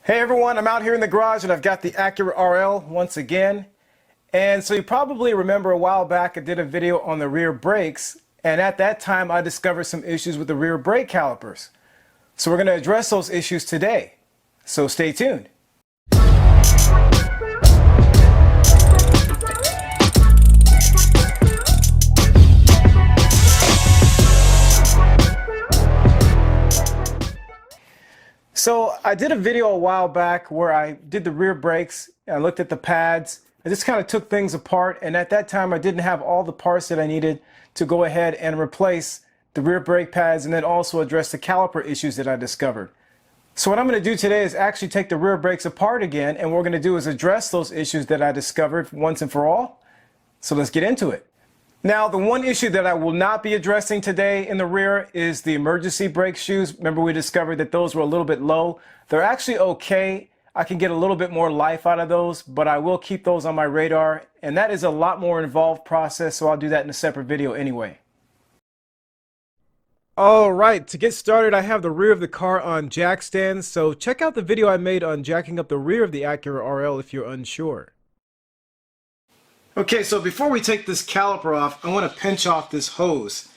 Hey everyone, I'm out here in the garage and I've got the Acura RL once again. And so you probably remember a while back I did a video on the rear brakes, and at that time I discovered some issues with the rear brake calipers. So we're going to address those issues today. So stay tuned. So I did a video a while back where I did the rear brakes, I looked at the pads, I just kind of took things apart, and at that time I didn't have all the parts that I needed to go ahead and replace the rear brake pads and then also address the caliper issues that I discovered. So what I'm going to do today is actually take the rear brakes apart again, and what we're going to do is address those issues that I discovered once and for all. So let's get into it. Now, the one issue that I will not be addressing today in the rear is the emergency brake shoes. Remember, we discovered that those were a little bit low. They're actually okay. I can get a little bit more life out of those, but I will keep those on my radar. And that is a lot more involved process, so I'll do that in a separate video anyway. All right, to get started, I have the rear of the car on jack stands. So check out the video I made on jacking up the rear of the Acura RL if you're unsure. Okay, so before we take this caliper off, I want to pinch off this hose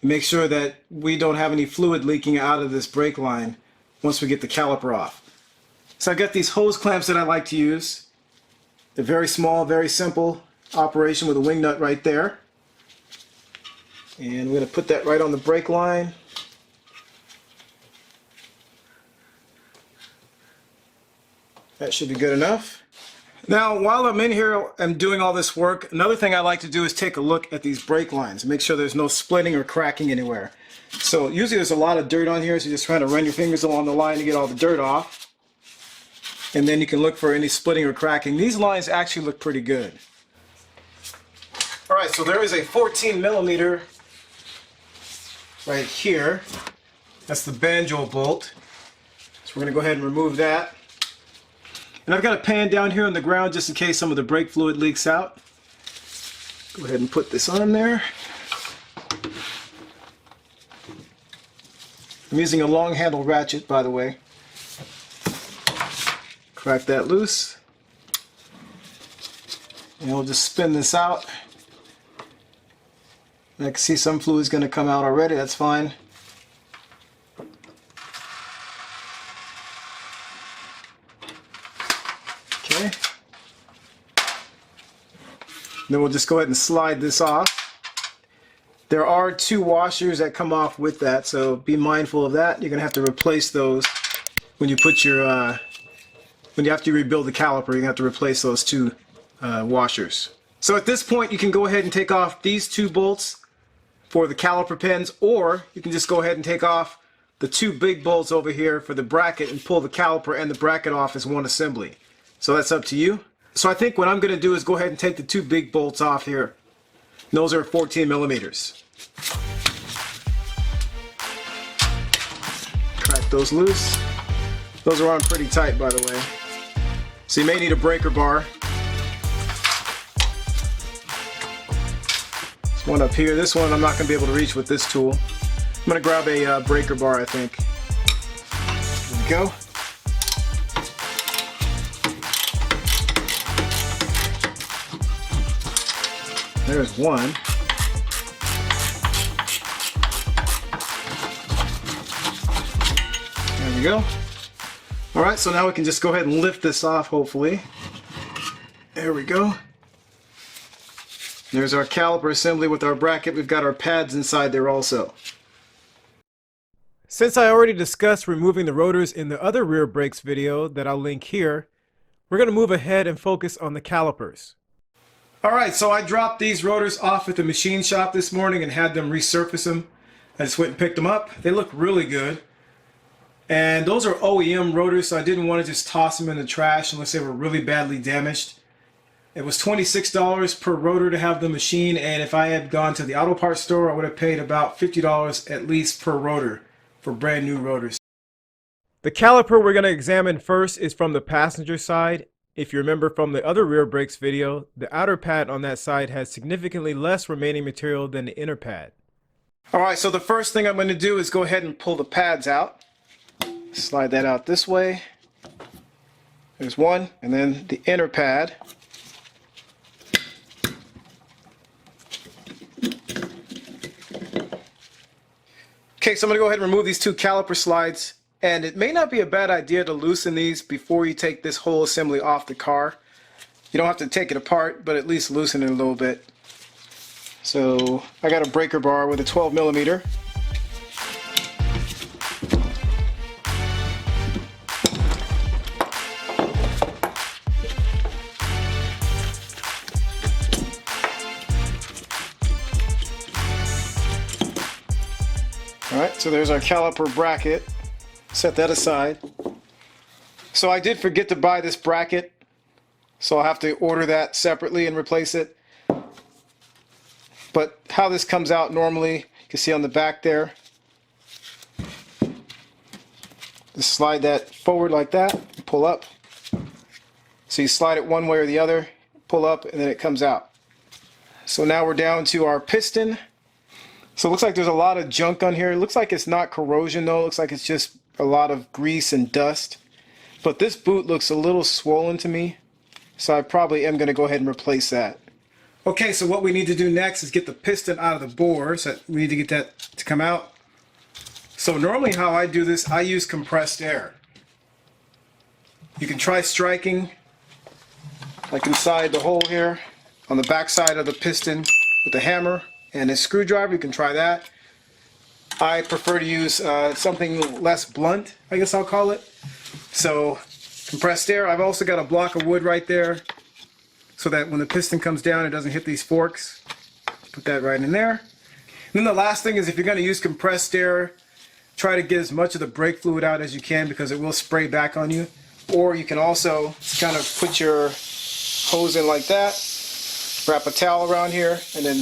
and make sure that we don't have any fluid leaking out of this brake line once we get the caliper off. So I've got these hose clamps that I like to use. They're very small, very simple operation with a wing nut right there. And we're going to put that right on the brake line. That should be good enough. Now, while I'm in here, I'm doing all this work, another thing I like to do is take a look at these brake lines, make sure there's no splitting or cracking anywhere. So usually there's a lot of dirt on here, so you're just trying to run your fingers along the line to get all the dirt off. And then you can look for any splitting or cracking. These lines actually look pretty good. Alright, so there is a 14 millimeter right here. That's the banjo bolt. So we're going to go ahead and remove that. And I've got a pan down here on the ground just in case some of the brake fluid leaks out. Go ahead and put this on there. I'm using a long handle ratchet, by the way. Crack that loose. And we'll just spin this out. I can see some fluid's going to come out already, that's fine. Okay. Then we'll just go ahead and slide this off. There are two washers that come off with that, so be mindful of that. You're going to have to replace those when you put your, after you rebuild the caliper, you're going to have to replace those two washers. So at this point, you can go ahead and take off these two bolts for the caliper pins, or you can just go ahead and take off the two big bolts over here for the bracket and pull the caliper and the bracket off as one assembly. So that's up to you. So I think what I'm going to do is go ahead and take the two big bolts off here. And those are 14 millimeters. Crack those loose. Those are on pretty tight, by the way. So you may need a breaker bar. There's one up here. This one I'm not going to be able to reach with this tool. I'm going to grab a breaker bar, I think. There we go. There's one. There we go. Alright, so now we can just go ahead and lift this off, hopefully. There we go. There's our caliper assembly with our bracket. We've got our pads inside there also. Since I already discussed removing the rotors in the other rear brakes video that I'll link here, we're going to move ahead and focus on the calipers. Alright, so I dropped these rotors off at the machine shop this morning and had them resurface them. I just went and picked them up. They look really good. And those are OEM rotors, so I didn't want to just toss them in the trash unless they were really badly damaged. It was $26 per rotor to have the machine, and if I had gone to the auto parts store, I would have paid about $50 at least per rotor for brand new rotors. The caliper we're going to examine first is from the passenger side. If you remember from the other rear brakes video, the outer pad on that side has significantly less remaining material than the inner pad. Alright, so the first thing I'm going to do is go ahead and pull the pads out. Slide that out this way. There's one, and then the inner pad. Okay, so I'm going to go ahead and remove these two caliper slides, and it may not be a bad idea to loosen these before you take this whole assembly off the car. You don't have to take it apart, but at least loosen it a little bit. So I got a breaker bar with a 12 millimeter. Alright, so there's our caliper bracket. Set that aside. So I did forget to buy this bracket, so I'll have to order that separately and replace it. But how this comes out normally, you can see on the back there. Just slide that forward like that, pull up. So you slide it one way or the other, pull up, and then it comes out. So now we're down to our piston. So it looks like there's a lot of junk on here. It looks like it's not corrosion though. It looks like it's just a lot of grease and dust. But this boot looks a little swollen to me. So I probably am going to go ahead and replace that. Okay, so what we need to do next is get the piston out of the bore. So we need to get that to come out. So normally how I do this, I use compressed air. You can try striking like inside the hole here on the back side of the piston with a hammer and a screwdriver. You can try that. I prefer to use something less blunt, I guess I'll call it. So compressed air. I've also got a block of wood right there so that when the piston comes down it doesn't hit these forks. Put that right in there. And then the last thing is, if you're going to use compressed air, try to get as much of the brake fluid out as you can because it will spray back on you. Or you can also kind of put your hose in like that, wrap a towel around here, and then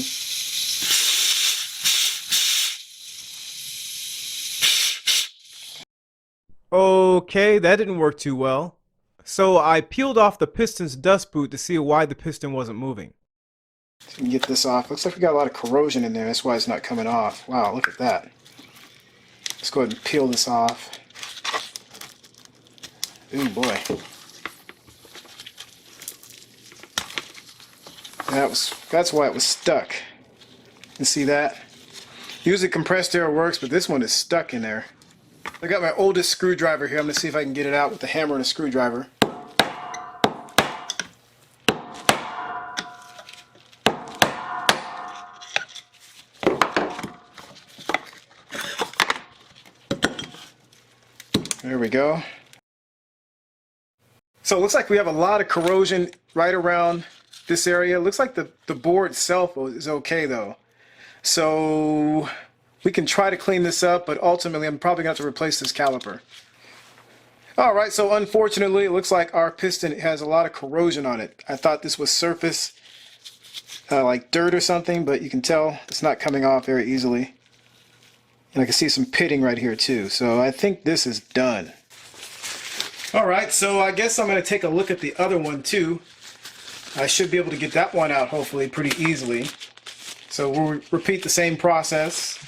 Okay, that didn't work too well. So I peeled off the piston's dust boot to see why the piston wasn't moving. so you can get this off. Looks like we got a lot of corrosion in there. That's why it's not coming off. Wow, look at that. Let's go ahead and peel this off. Ooh boy. That's why it was stuck. You see that? Usually compressed air works, but this one is stuck in there. I got my oldest screwdriver here. I'm going to see if I can get it out with a hammer and a screwdriver. There we go. So it looks like we have a lot of corrosion right around this area. It looks like the board itself is okay though. So we can try to clean this up, but ultimately I'm probably going to have to replace this caliper. Alright, so unfortunately it looks like our piston has a lot of corrosion on it. I thought this was surface, like dirt or something, but you can tell it's not coming off very easily. And I can see some pitting right here too, so I think this is done. Alright, so I guess I'm going to take a look at the other one too. I should be able to get that one out hopefully pretty easily. So we'll repeat the same process.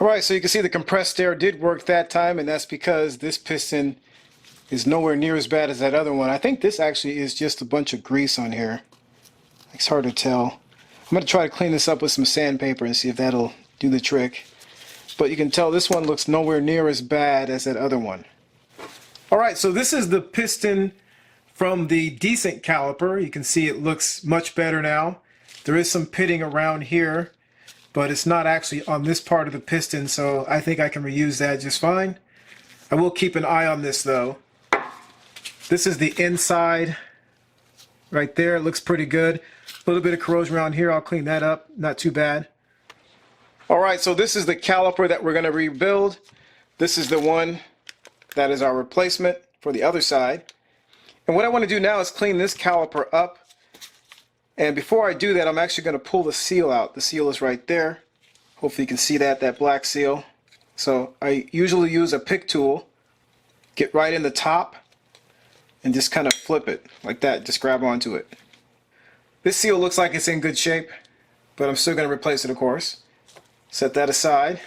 Alright, so you can see the compressed air did work that time, and that's because this piston is nowhere near as bad as that other one. I think this actually is just a bunch of grease on here. It's hard to tell. I'm going to try to clean this up with some sandpaper and see if that'll do the trick. But you can tell this one looks nowhere near as bad as that other one. Alright, so this is the piston from the decent caliper. You can see it looks much better now. There is some pitting around here, but it's not actually on this part of the piston, so I think I can reuse that just fine. I will keep an eye on this though. This is the inside right there. It looks pretty good. A little bit of corrosion around here. I'll clean that up. Not too bad. Alright, so this is the caliper that we're going to rebuild. This is the one that is our replacement for the other side. And what I want to do now is clean this caliper up. And before I do that, I'm actually going to pull the seal out. The seal is right there. Hopefully you can see that black seal. So I usually use a pick tool. Get right in the top and just kind of flip it like that. Just grab onto it. This seal looks like it's in good shape, but I'm still going to replace it, of course. Set that aside.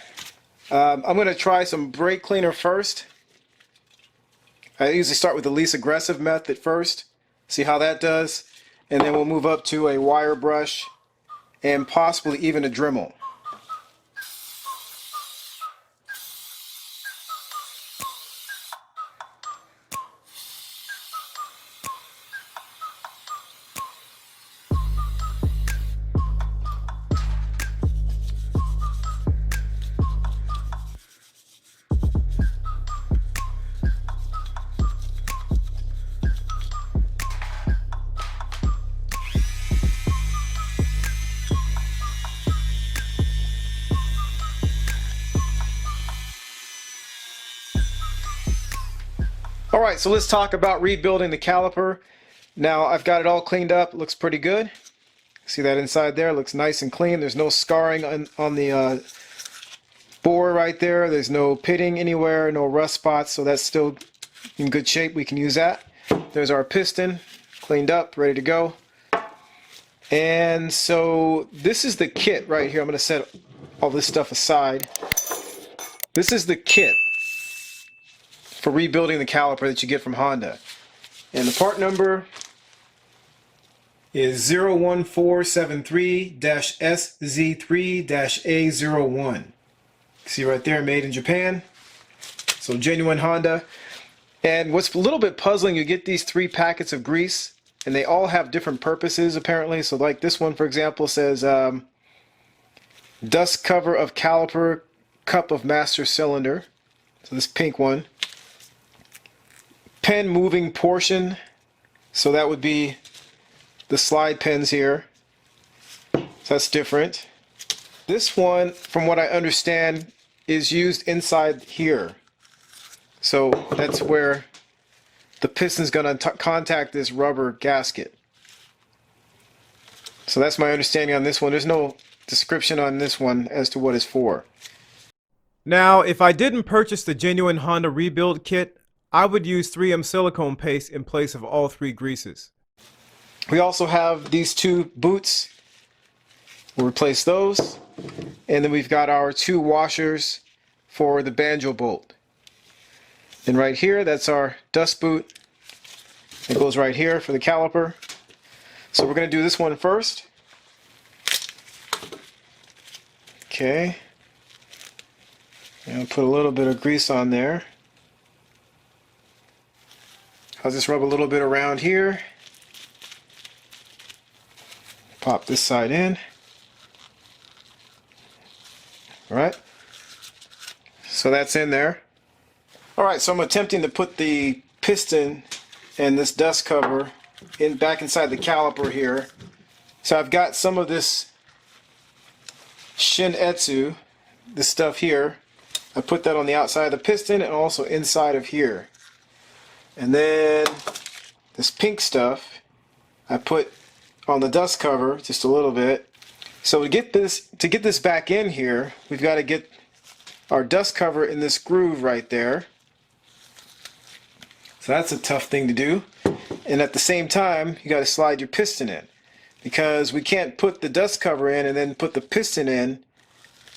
I'm going to try some brake cleaner first. I usually start with the least aggressive method first, see how that does, and then we'll move up to a wire brush and possibly even a Dremel. Alright, so let's talk about rebuilding the caliper. Now I've got it all cleaned up, it looks pretty good. See that inside there, it looks nice and clean. There's no scarring on the bore right there. There's no pitting anywhere, no rust spots, so that's still in good shape. We can use that. There's our piston, cleaned up, ready to go. And so this is the kit right here. I'm going to set all this stuff aside. This is the kit for rebuilding the caliper that you get from Honda. And the part number is 01473-SZ3-A01. See right there, made in Japan. So genuine Honda. And what's a little bit puzzling, you get these 3 packets of grease, and they all have different purposes apparently. So like this one, for example, says dust cover of caliper, cup of master cylinder. So this pink one. Pen moving portion, so that would be the slide pens here. So that's different. This one, from what I understand, is used inside here. So that's where the piston's going to contact this rubber gasket. So that's my understanding on this one. There's no description on this one as to what it's for. Now, if I didn't purchase the genuine Honda rebuild kit, I would use 3M silicone paste in place of all 3 greases. We also have these 2 boots. We'll replace those. And then we've got our 2 washers for the banjo bolt. And right here, that's our dust boot. It goes right here for the caliper. So we're going to do this one first. Okay. And I'll put a little bit of grease on there. I'll just rub a little bit around here. Pop this side in. Alright. So that's in there. Alright, so I'm attempting to put the piston and this dust cover back inside the caliper here. So I've got some of this Shin Etsu, this stuff here. I put that on the outside of the piston and also inside of here. And then this pink stuff I put on the dust cover just a little bit. So to get this back in here, we've got to get our dust cover in this groove right there. So that's a tough thing to do. And at the same time, you got to slide your piston in, because we can't put the dust cover in and then put the piston in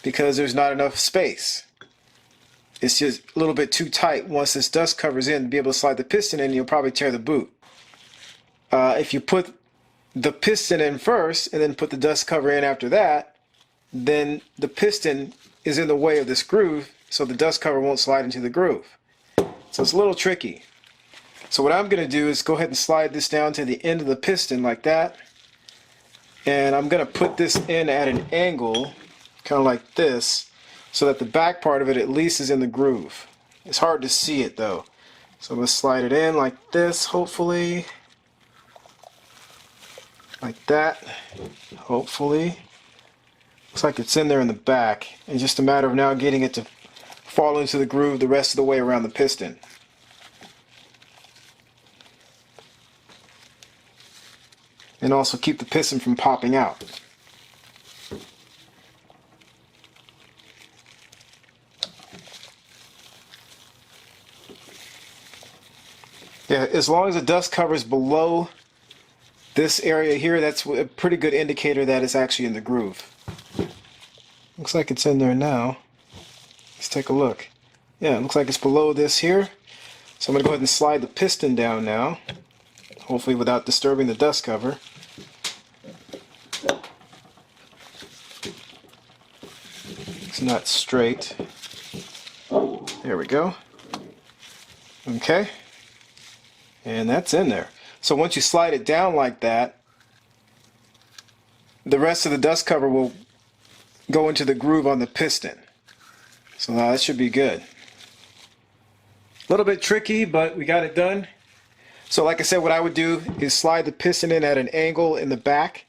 because there's not enough space. It's just a little bit too tight. Once this dust cover's in, to be able to slide the piston in, you'll probably tear the boot. If you put the piston in first and then put the dust cover in after that, then the piston is in the way of this groove, so the dust cover won't slide into the groove. So it's a little tricky. So what I'm going to do is go ahead and slide this down to the end of the piston like that. And I'm going to put this in at an angle, kind of like this, so that the back part of it at least is in the groove. It's hard to see it though. So I'm going to slide it in like this, hopefully. Like that, hopefully. Looks like it's in there in the back. It's just a matter of now getting it to fall into the groove the rest of the way around the piston. And also keep the piston from popping out. Yeah, as long as the dust cover is below This area here, that's a pretty good indicator that it's actually in the groove. Looks like it's in there now. Let's take a look. Yeah, it looks like it's below this here. So I'm going to go ahead and slide the piston down now, hopefully without disturbing the dust cover. It's not straight. There we go. Okay. And that's in there. So once you slide it down like that, the rest of the dust cover will go into the groove on the piston. So now that should be good. A little bit tricky, but we got it done. So like I said, what I would do is slide the piston in at an angle in the back,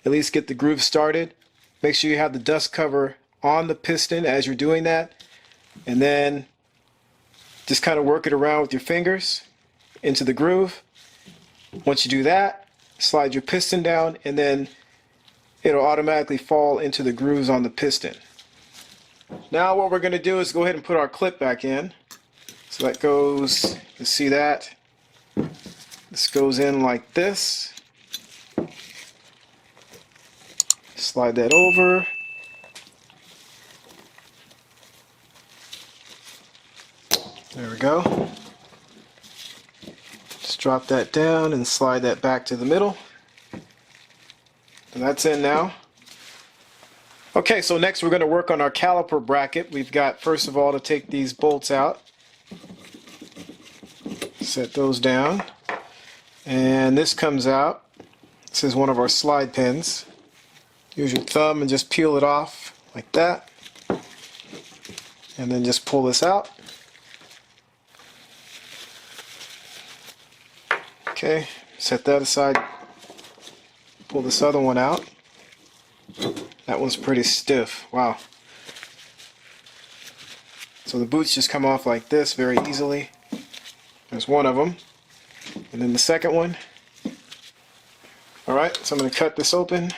at least get the groove started. Make sure you have the dust cover on the piston as you're doing that, and then just kind of work it around with your fingers into the groove. Once you do that, slide your piston down, and then it'll automatically fall into the grooves on the piston. Now what we're going to do is go ahead and put our clip back in. So that goes, you see that? This goes in like this. Slide that over. There we go. Just drop that down and slide that back to the middle. And that's in now. Okay, so next we're going to work on our caliper bracket. We've got, first of all, to take these bolts out. Set those down. And this comes out. This is one of our slide pins. Use your thumb and just peel it off like that. And then just pull this out. Okay, set that aside. Pull this other one out. That one's pretty stiff. Wow. So the boots just come off like this very easily. There's one of them. And then the second one. Alright, so I'm going to cut this open.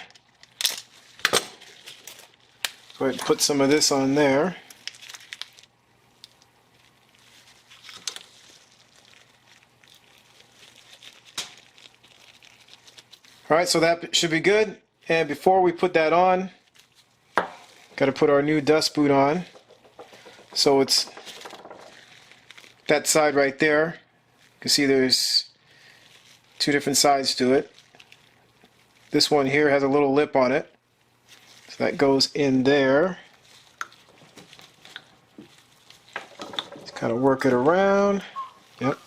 Go ahead and put some of this on there. Alright, so that should be good. And before we put that on, got to put our new dust boot on. So it's that side right there. You can see there's two different sides to it. This one here has a little lip on it. So that goes in there. Just kind of work it around. Yep.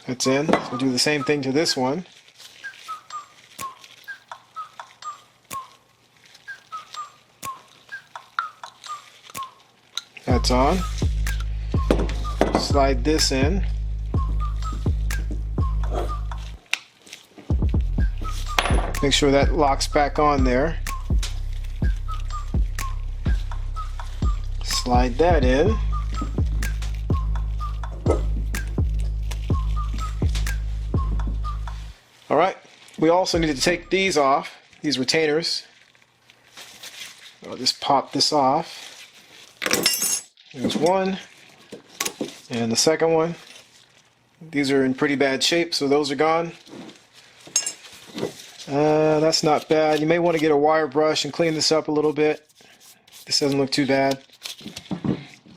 That's in. So do the same thing to this one. That's on. Slide this in. Make sure that locks back on there. Slide that in. Alright, we also need to take these off, these retainers. I'll just pop this off. There's one, and the second one. These are in pretty bad shape, so those are gone. That's not bad. You may want to get a wire brush and clean this up a little bit. This doesn't look too bad.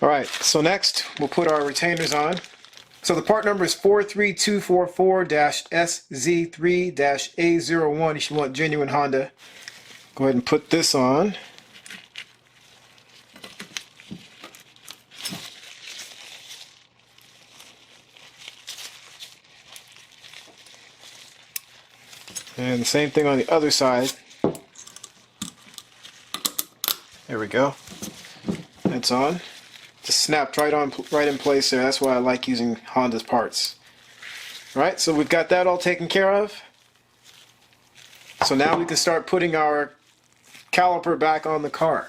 Alright, so next we'll put our retainers on. So the part number is 43244-SZ3-A01 if you want genuine Honda. Go ahead and put this on. And the same thing on the other side. There we go. That's on. Just snapped right in place there. That's why I like using Honda's parts. Alright, so we've got that all taken care of. So now we can start putting our caliper back on the car.